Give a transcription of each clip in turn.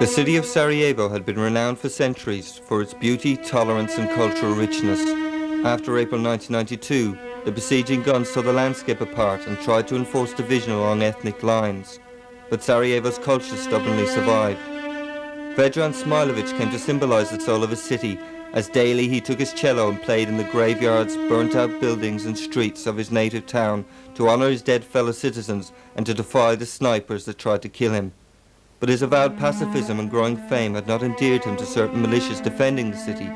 city of Sarajevo had been renowned for centuries for its beauty, tolerance and cultural richness. After April 1992, the besieging guns tore the landscape apart and tried to enforce division along ethnic lines. But Sarajevo's culture stubbornly survived. Vedranu Smajlović came to symbolize the soul of his city, as daily he took his cello and played in the graveyards, burnt-out buildings and streets of his native town to honor his dead fellow citizens and to defy the snipers that tried to kill him. But his avowed pacifism and growing fame had not endeared him to certain militias defending the city.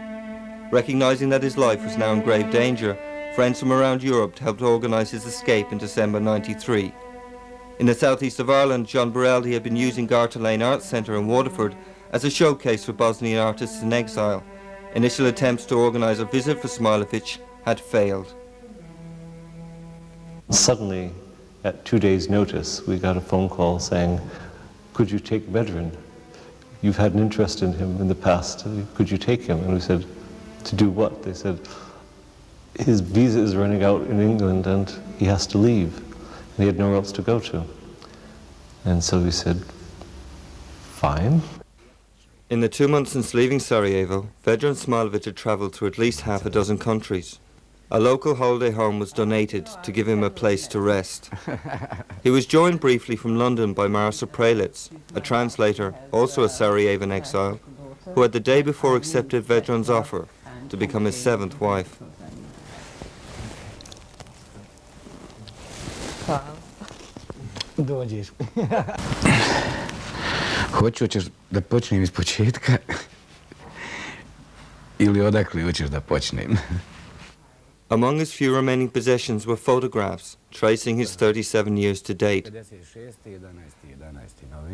Recognizing that his life was now in grave danger, friends from around Europe helped organize his escape in December '93. In the southeast of Ireland, John Borelli had been using Garter Lane Arts Centre in Waterford as a showcase for Bosnian artists in exile. Initial attempts to organize a visit for Smajlović had failed. Suddenly, at 2 days' notice, we got a phone call saying, "Could you take Vedran? You've had an interest in him in the past. Could you take him?" And we said, "To do what?" They said, "His visa is running out in England and he has to leave. And he had nowhere else to go to." And so we said, "Fine." In the 2 months since leaving Sarajevo, Vedranu Smajlović had travelled through at least half a dozen countries. A local holiday home was donated to give him a place to rest. He was joined briefly from London by Marisa Prelitz, a translator, also a Sarajevan exile, who had the day before accepted Vedranu's offer to become his 7th wife. Dođeš. Hoćeš da počnem iz početka ili odakle hoćeš da počnem? Among his few remaining possessions were photographs tracing his 37 years to date.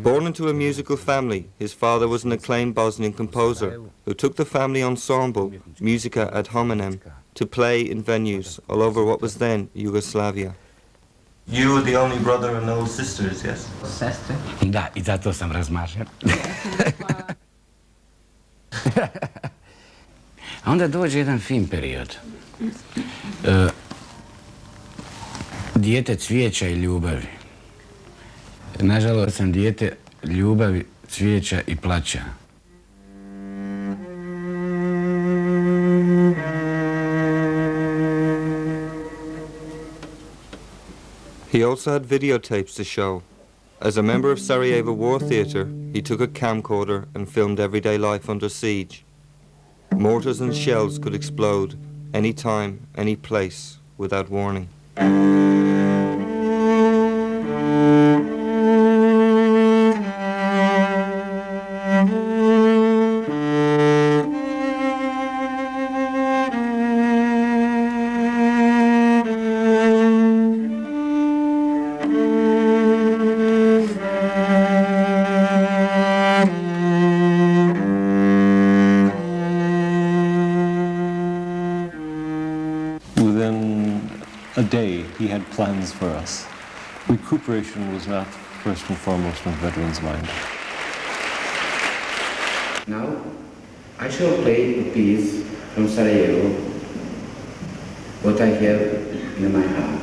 Born into a musical family, his father was an acclaimed Bosnian composer who took the family ensemble, Musica ad hominem, to play in venues all over what was then Yugoslavia. You were the only brother and no sisters, yes? Sestre? Da, I zato sam razmažen. A onda dođe jedan fin period. Dijete cvijeća i ljubavi. Nažalost sam dijete ljubavi, cvijeća i plaća. He also had videotapes to show. As a member of Sarajevo War Theatre, he took a camcorder and filmed everyday life under siege. Mortars and shells could explode any time, any place, without warning. Plans for us. Recuperation was not first and foremost on Vedranu's mind. Now, I shall play a piece from Sarajevo, what I have in my heart.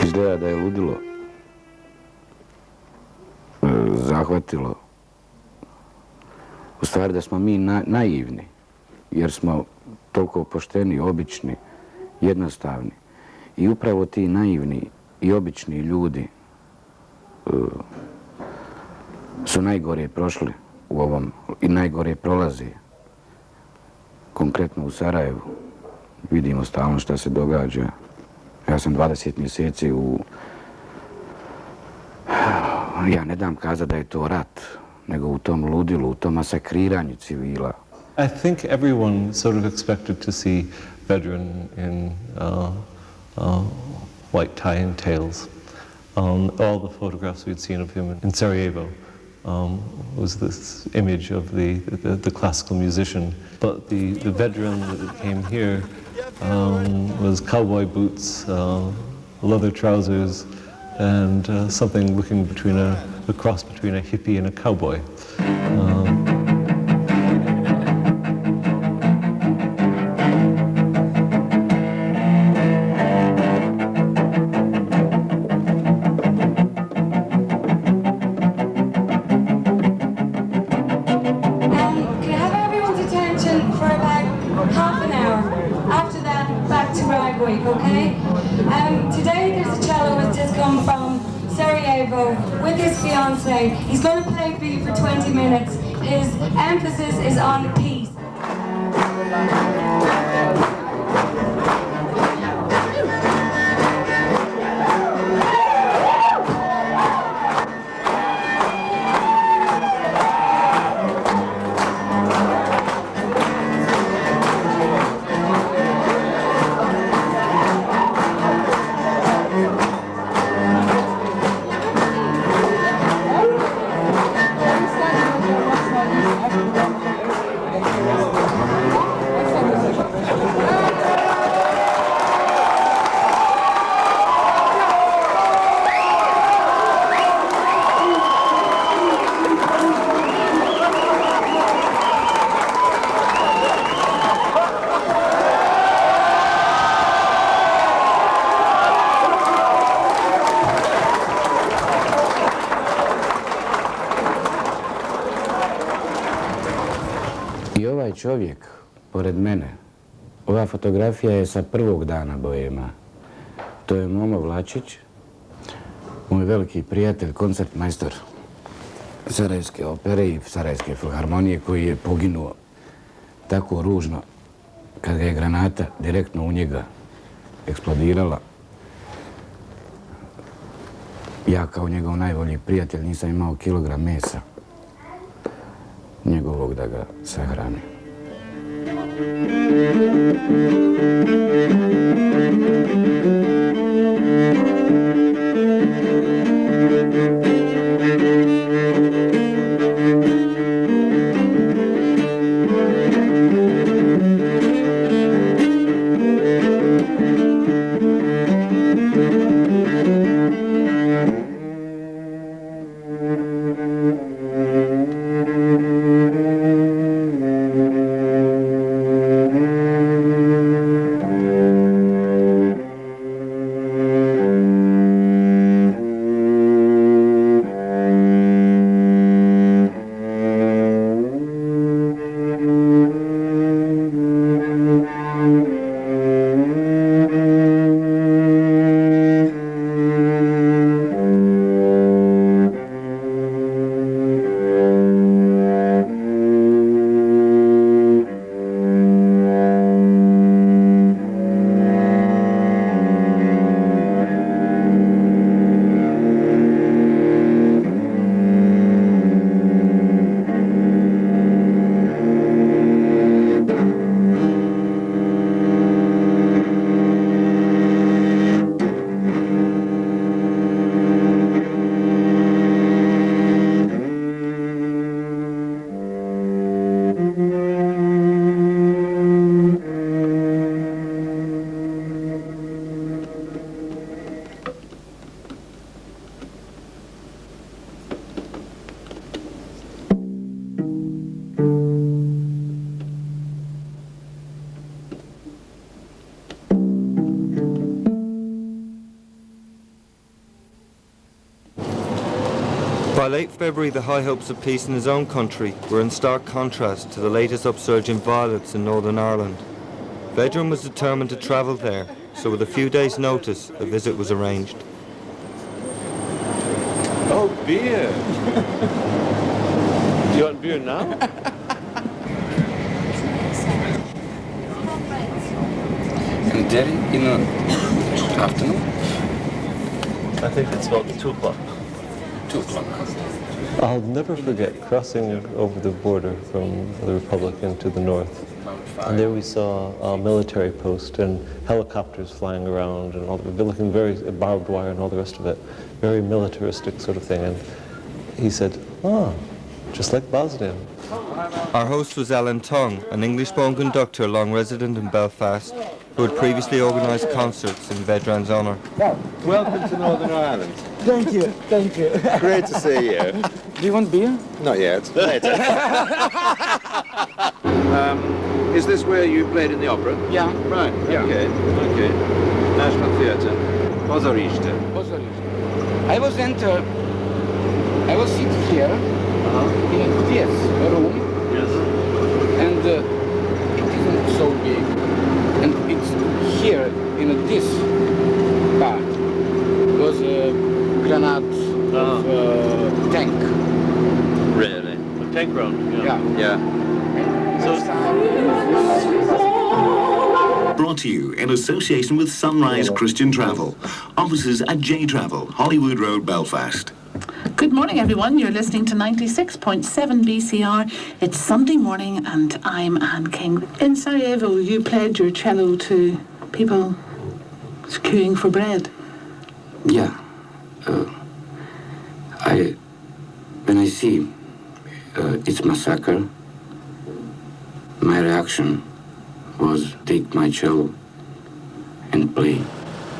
Izgleda da je ludilo zahvatilo. U stvari da smo mi naivni, jer smo toliko pošteni, obični, jednostavni. I upravo ti naivni i obični ljudi su najgore prošli u ovom i najgore prolazi. Konkretno u Sarajevu vidimo stalno šta se događa. Ja sam 20 mjeseci ja ne dam kazati da je to rat, nego u tom ludilu, u tom masakriranju civila. I think everyone sort of expected to see Vedran in white tie and tails. All the photographs we'd seen of him in Sarajevo was this image of the classical musician. But the Vedran that came here was cowboy boots, leather trousers, and something looking between a cross between a hippie and a cowboy. Today there's a celloist just come from Sarajevo with his fiancée. He's going to play for you for 20 minutes. His emphasis is on peace. I ovaj čovjek, pored mene, ova fotografija je sa prvog dana Boema. To je Momo Vlačić, moj veliki prijatelj, koncertmajstor Sarajevske opere i Sarajevske filharmonije, koji je poginuo tako ružno kad ga je granata direktno u njega eksplodirala. Ja kao njegov najbolji prijatelj nisam imao kilogram mesa njegovog da ga sahrani. By late February, the high hopes of peace in his own country were in stark contrast to the latest upsurge in violence in Northern Ireland. Vedran was determined to travel there, so with a few days' notice, a visit was arranged. Oh, beer! Do you want beer now? And then in the afternoon? I think it's about 2 o'clock. 2 o'clock. I'll never forget crossing over the border from the Republic into the north. And there we saw a military post and helicopters flying around and all, looking very barbed wire and all the rest of it. Very militaristic sort of thing. And he said, "Ah, just like Bosnia. Our host was Alan Tongue, an English-born conductor long resident in Belfast, who had previously organised concerts in Vedran's honour. Welcome to Northern Ireland. Thank you, thank you. Great to see you. Do you want beer? Not yet. Later. Is this where you played in the opera? Yeah. Right. Yeah. Okay. National Theatre. Pozorište. I was seated here, in this room, Yes. and it isn't so big. And it's here, in this part, was a granite of tank. Really? A tank ground, Yeah. Yeah. Brought to you in association with Sunrise Christian Travel. Offices at J Travel, Hollywood Road, Belfast. Good morning, everyone. You're listening to 96.7 BCR. It's Sunday morning, and I'm Anne King. In Sarajevo, you played your cello to people queuing for bread. Yeah. When I see it's massacre, my reaction was take my cello and play.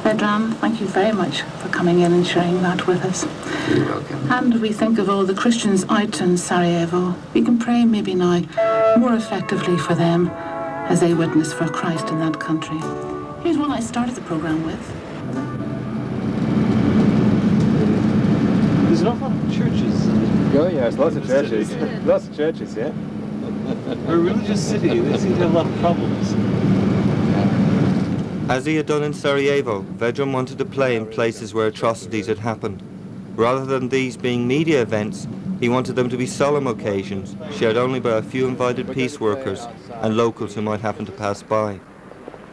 Vedran, thank you very much for coming in and sharing that with us. You're welcome. And we think of all the Christians out in Sarajevo. We can pray maybe now more effectively for them as they witness for Christ in that country. Here's one I started the programme with. There's an awful lot of churches. Oh yes, lots of churches. Lots of churches, yeah. We're a religious city. They seem to have a lot of problems. As he had done in Sarajevo, Vedran wanted to play in places where atrocities had happened. Rather than these being media events, he wanted them to be solemn occasions, shared only by a few invited peace workers and locals who might happen to pass by.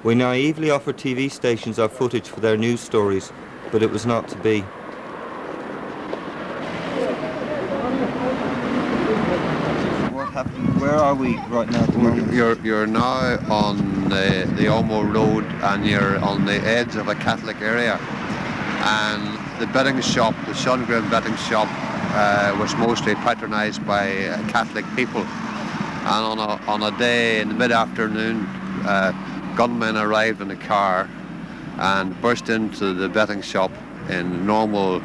We naively offered TV stations our footage for their news stories, but it was not to be. What happened? Where are we right now at the moment? You're now on the Olmo Road, and you're on the edge of a Catholic area, and the betting shop, the Sundgren betting shop, was mostly patronised by Catholic people, and on a day in the mid-afternoon, gunmen arrived in a car and burst into the betting shop in normal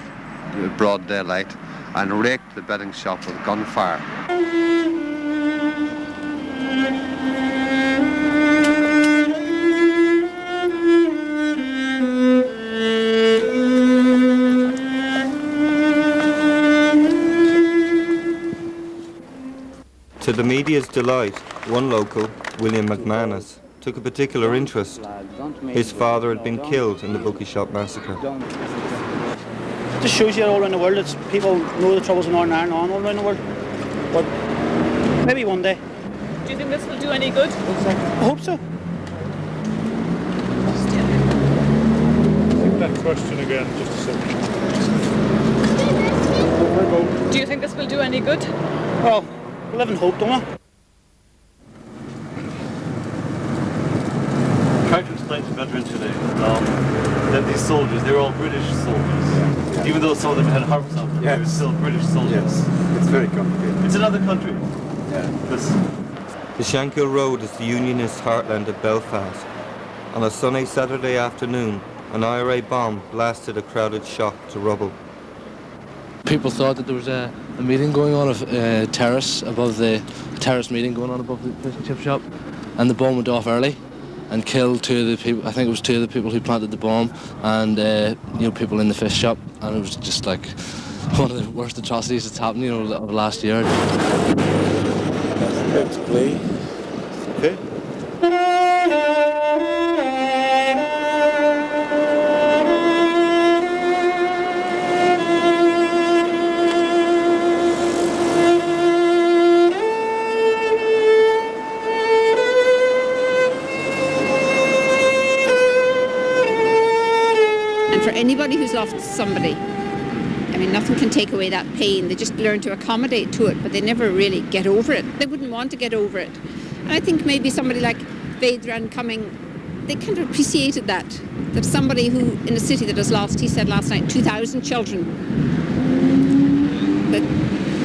broad daylight and raked the betting shop with gunfire. To the media's delight, one local, William McManus, took a particular interest. His father had been killed in the bookie shop massacre. Just shows you all around the world that people know the troubles in Northern Ireland all around the world. But maybe one day. Do you think this will do any good? I hope so. That question again, just a second. Do you think this will do any good? Well, we live in hope, don't we? Trying to explain to veterans today that these soldiers, they're all British soldiers. Yeah. Even though some of them had harps on them, they were still British soldiers. Yes, it's very complicated. It's another country. Yeah. The Shankill Road is the Unionist heartland of Belfast. On a sunny Saturday afternoon, an IRA bomb blasted a crowded shop to rubble. People thought that there was a meeting going on, a terrace meeting going on above the fish and chip shop, and the bomb went off early and killed two of the people. I think it was two of the people who planted the bomb, and people in the fish shop, and it was just like one of the worst atrocities that's happened, of last year. Let's play. Okay. Anybody who's lost somebody, I mean, nothing can take away that pain. They just learn to accommodate to it, but they never really get over it. They wouldn't want to get over it. And I think maybe somebody like Vedran coming, they kind of appreciated that somebody who, in a city that has lost, he said last night, 2,000 children, that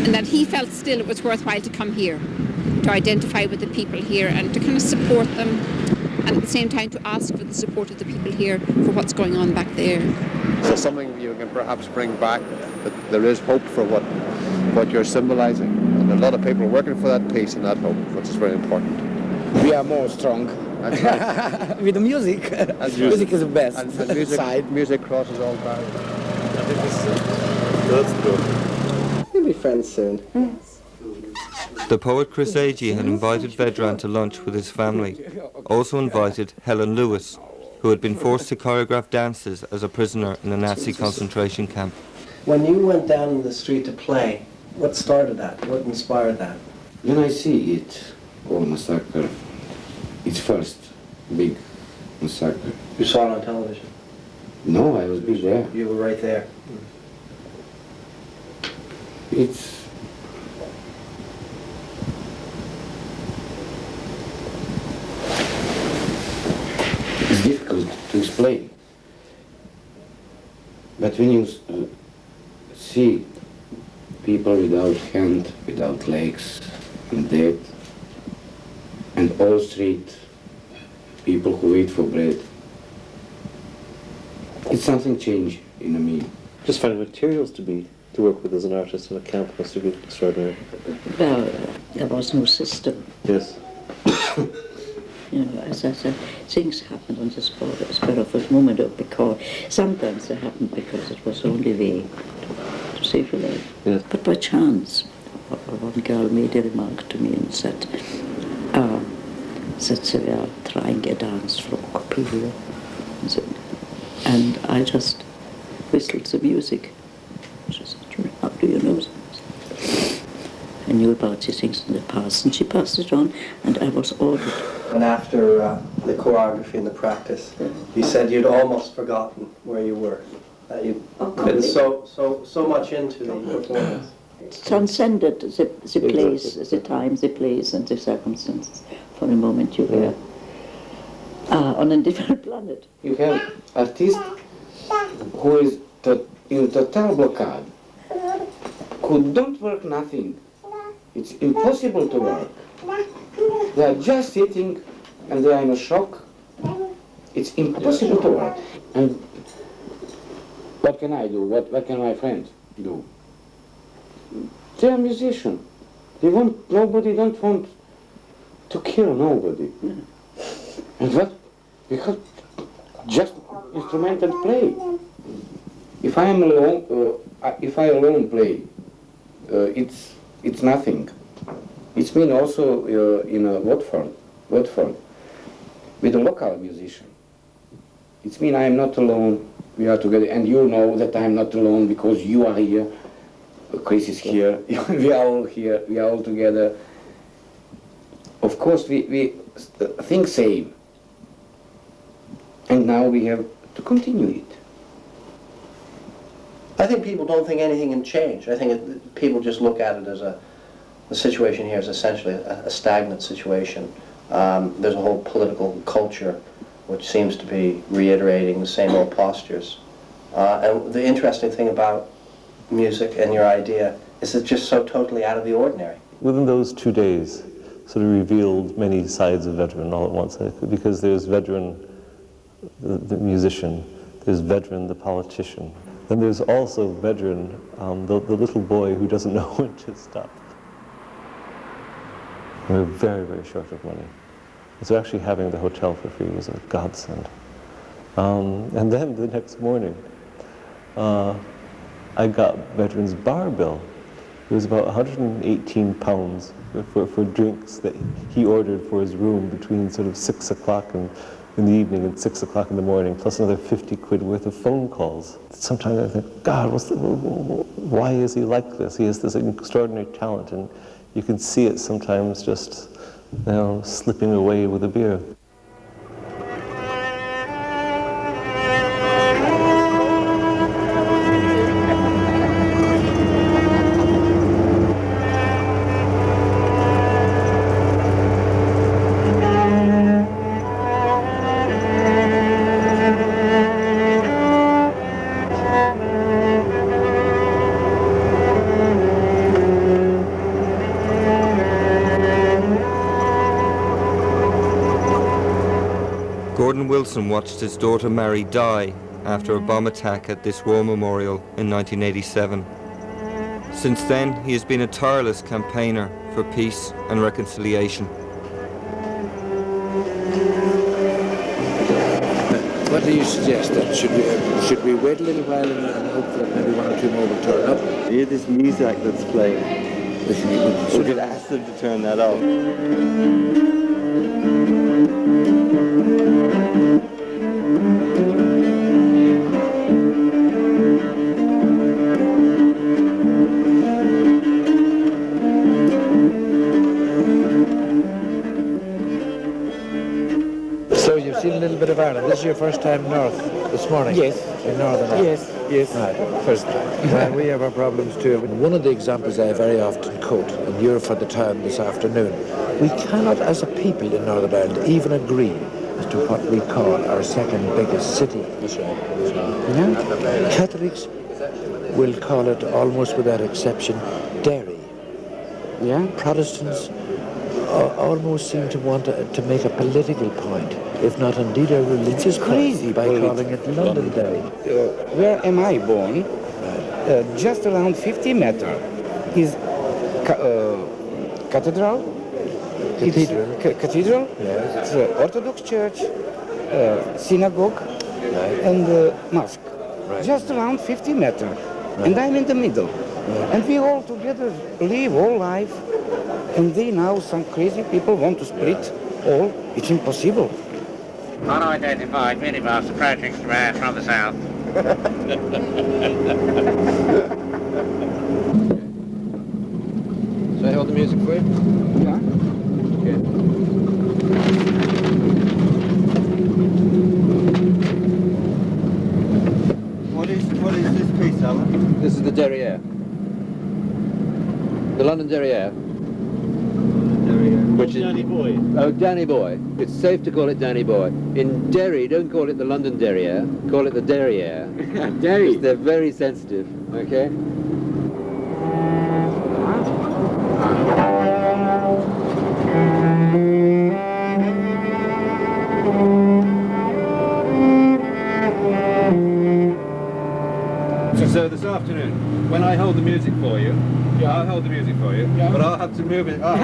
and that he felt still it was worthwhile to come here, to identify with the people here and to kind of support them, and at the same time to ask for the support of the people here for what's going on back there. So something you can perhaps bring back, that there is hope for what you're symbolising, and a lot of people are working for that peace and that hope, which is very important. We are more strong. That's right. With the music. Music is the best. And music crosses all boundaries. I think that's good. We'll be friends soon. Yes. The poet Chris Agee had invited Vedran to lunch with his family. Also invited Helen Lewis, who had been forced to choreograph dances as a prisoner in a Nazi concentration camp. When you went down in the street to play, what started that? What inspired that? When I see it, all massacre, it's first big massacre. You saw it on television? No, I was big there. You were right there. It's difficult to explain. But when you see people without hand, without legs, and dead, and all street people who wait for bread, it's something change in me. Just finding materials to work with as an artist in a camp must have been extraordinary. Well, there was no system. Yes. You know, as I said, things happened on the spur of a moment, because sometimes they happened because it was the only way to save your life. Yes. But by chance, one girl made a remark to me and said they were trying a dance from Coppelia. And I just whistled the music. She said, how do you know this? I knew about these things in the past, and she passed it on, and I was ordered. And after the choreography and the practice, you said you'd almost forgotten where you were. That you'd been so much into the performance. It transcended the place, the time, the place, and the circumstances. For a moment you were on a different planet. You have artist who is in total blockade, who don't work nothing. It's impossible to work. They are just sitting and they are in a shock. It's impossible to work. And what can I do? What can my friends do? They are musicians. Nobody don't want to kill nobody. And what? Because just instrumental play. If I am alone, if I alone play, it's nothing. It's mean also in Watford, with a local musician. It's mean I am not alone. We are together, and you know that I am not alone because you are here. Chris is here. We are all here. We are all together. Of course, we think same. And now we have to continue it. I think people don't think anything can change. I think people just look at it as the situation here is essentially a stagnant situation. There's a whole political culture which seems to be reiterating the same old postures. And the interesting thing about music and your idea is it's just so totally out of the ordinary. Within those 2 days, sort of revealed many sides of Vedran all at once, because there's Vedran, the musician, there's Vedran, the politician, then there's also Vedran, the little boy who doesn't know when to stop. We're very, very short of money. So actually having the hotel for free was a godsend. And then the next morning, I got Vedran's bar bill. It was about £118 for drinks that he ordered for his room between sort of 6 o'clock in the evening and 6 o'clock in the morning, plus another 50 quid worth of phone calls. Sometimes I think, God, why is he like this? He has this extraordinary talent, and you can see it sometimes just, you know, slipping away with a beer. Gordon Wilson watched his daughter Mary die after a bomb attack at this war memorial in 1987. Since then, he has been a tireless campaigner for peace and reconciliation. What do you suggest then? Should we wait a little while and hope that maybe one or two more will turn up? Hear this music that's playing. We could ask them to turn that off. So you've seen a little bit of Ireland. This is your first time north this morning? Yes. In Northern Ireland? Yes. Right, first time. Well, we have our problems too. One of the examples I very often quote, and you're for the time this afternoon, we cannot as a people in Northern Ireland even agree as to what we call our second biggest city. That's right. Yeah? Catholics will call it, almost without exception, Derry. Yeah? Protestants almost seem to want to make a political point, if not indeed a religious point, by calling it Londonderry. Where am I born? Just around 50 meters is cathedral. Cathedral? Cathedral. Yes. It's Orthodox church, synagogue, and mosque. Right. Just around 50 meters. Right. And I'm in the middle. Right. And we all together live all life. And they now, some crazy people want to split all. It's impossible. Unidentified minibus approaching from the south. Should I hold the music for you? Yeah. Okay. What is this piece, Alan? This is the Derriere. The London Derriere. Which is Danny Boy. Oh, Danny Boy. It's safe to call it Danny Boy. In Derry, don't call it the London Derriere, call it the Derriere. Derry. They're very sensitive, okay? So this afternoon, when I hold the music for you, I'll hold the music for you, but I'll have to move it up.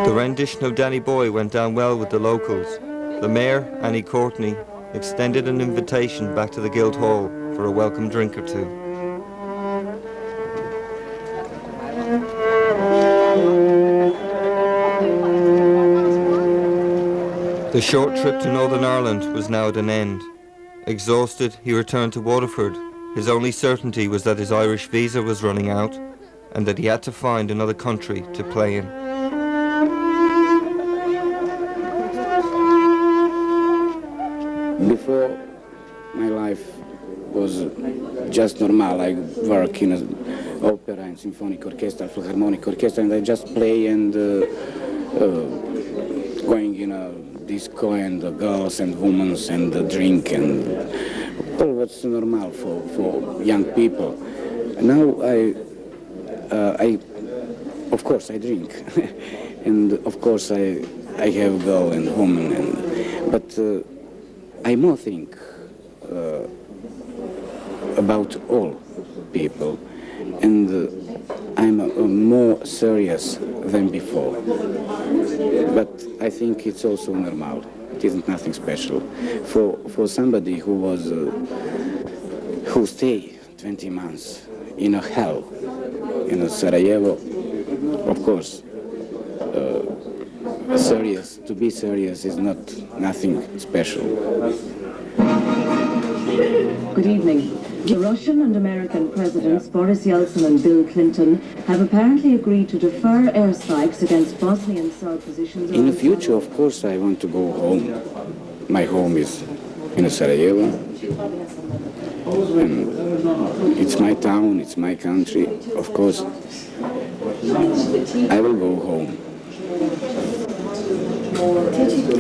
The rendition of Danny Boy went down well with the locals. The mayor, Annie Courtney, extended an invitation back to the Guildhall for a welcome drink or two. The short trip to Northern Ireland was now at an end. Exhausted, he returned to Waterford. His only certainty was that his Irish visa was running out and that he had to find another country to play in. Before, my life was just normal. I work in an opera and symphonic orchestra, philharmonic orchestra, and I just play and going in a disco and girls and women and drink and well, what's normal for young people. Now of course I drink, and of course I have girl and woman, but I more think about all people, and I'm more serious than before. But I think it's also normal. It isn't nothing special. For somebody who stay 20 months in a hell in Sarajevo, of course, to be serious is not nothing special. Good evening. The Russian and American presidents Boris Yeltsin and Bill Clinton have apparently agreed to defer airstrikes against Bosnian Serb positions. In the future, of course, I want to go home. My home is in Sarajevo. And it's my town, it's my country. Of course, I will go home.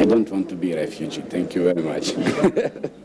I don't want to be a refugee. Thank you very much.